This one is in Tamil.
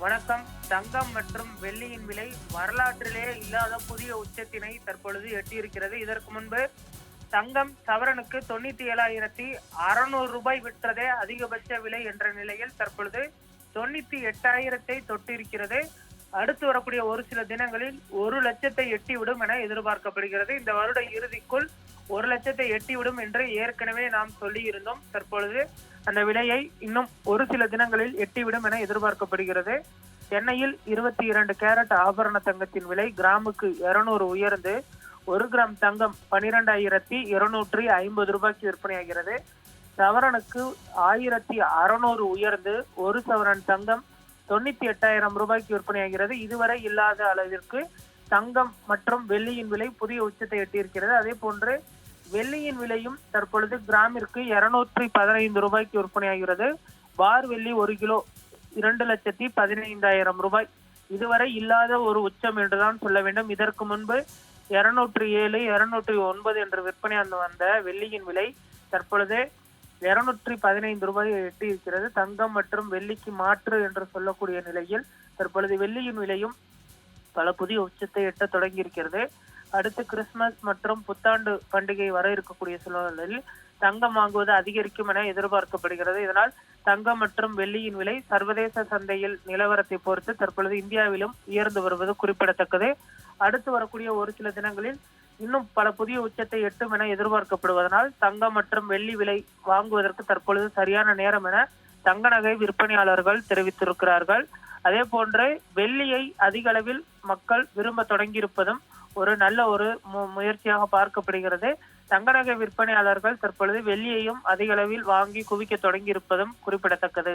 வணக்கம். தங்கம் மற்றும் வெள்ளியின் விலை வரலாற்றிலே இல்லாத புதிய உச்சத்தினை தற்பொழுது எட்டியிருக்கிறது. இதற்கு முன்பு தங்கம் சவரனுக்கு 97,600 ரூபாய் விற்றதே அதிகபட்ச விலை என்ற நிலையில் தற்பொழுது 98,000 தொட்டிருக்கிறது. அடுத்து வரக்கூடிய ஒரு சில தினங்களில் 1,00,000 எட்டிவிடும் என எதிர்பார்க்கப்படுகிறது. இந்த வருட இறுதிக்குள் 1,00,000 எட்டிவிடும் என்று ஏற்கனவே நாம் சொல்லி இருந்தோம். தற்பொழுது அந்த விலையை இன்னும் ஒரு சில தினங்களில் எட்டிவிடும் என எதிர்பார்க்கப்படுகிறது. சென்னையில் 22 கேரட் ஆபரண தங்கத்தின் விலை கிராமுக்கு 200 உயர்ந்து 1 கிராம் தங்கம் 12,250 ரூபாய்க்கு விற்பனையாகிறது. சவரனுக்கு 1,600 உயர்ந்து 1 சவரன் தங்கம் 98,000 ரூபாய்க்கு விற்பனையாகிறது. இதுவரை இல்லாத அளவிற்கு தங்கம் மற்றும் வெள்ளியின் விலை புதிய உச்சத்தை எட்டியிருக்கிறது. அதே போன்று வெள்ளியின் விலையும் தற்பொழுது கிராமிற்கு 215 ரூபாய்க்கு விற்பனையாகிறது. பார் வெள்ளி 1 கிலோ 2,15,000 ரூபாய். இதுவரை இல்லாத ஒரு உச்சம் என்றுதான் சொல்ல வேண்டும். இதற்கு முன்பு 207, 209 என்று விற்பனை வந்த வெள்ளியின் விலை தற்பொழுது 215 ரூபாயை எட்டி இருக்கிறது. தங்கம் மற்றும் வெள்ளிக்கு மாற்று என்று சொல்லக்கூடிய நிலையில் தற்பொழுது வெள்ளியின் விலையும் பல புதிய உச்சத்தை எட்ட தொடங்கி இருக்கிறது. அடுத்து கிறிஸ்துமஸ் மற்றும் புத்தாண்டு பண்டிகை வர இருக்கக்கூடிய சூழலில் தங்கம் வாங்குவது அதிகரிக்கும் என எதிர்பார்க்கப்படுகிறது. இதனால் தங்கம் மற்றும் வெள்ளியின் விலை சர்வதேச சந்தையில் நிலவரத்தை பொறுத்து தற்பொழுது இந்தியாவிலும் உயர்ந்து வருவது குறிப்பிடத்தக்கது. அடுத்து வரக்கூடிய ஒரு சில தினங்களில் இன்னும் பல புதிய உச்சத்தை எட்டும் என எதிர்பார்க்கப்படுவதனால் தங்கம் மற்றும் வெள்ளி விலை வாங்குவதற்கு தற்பொழுது சரியான நேரம் என தங்க நகை விற்பனையாளர்கள் தெரிவித்திருக்கிறார்கள். அதே போன்று வெள்ளியை அதிக அளவில் மக்கள் விரும்ப தொடங்கியிருப்பதும் ஒரு நல்ல ஒரு முயற்சியாக பார்க்கப்படுகிறது. தங்க நகை விற்பனையாளர்கள் தற்பொழுது வெள்ளியையும் அதிக அளவில் வாங்கி குவிக்க தொடங்கியிருப்பதும் குறிப்பிடத்தக்கது.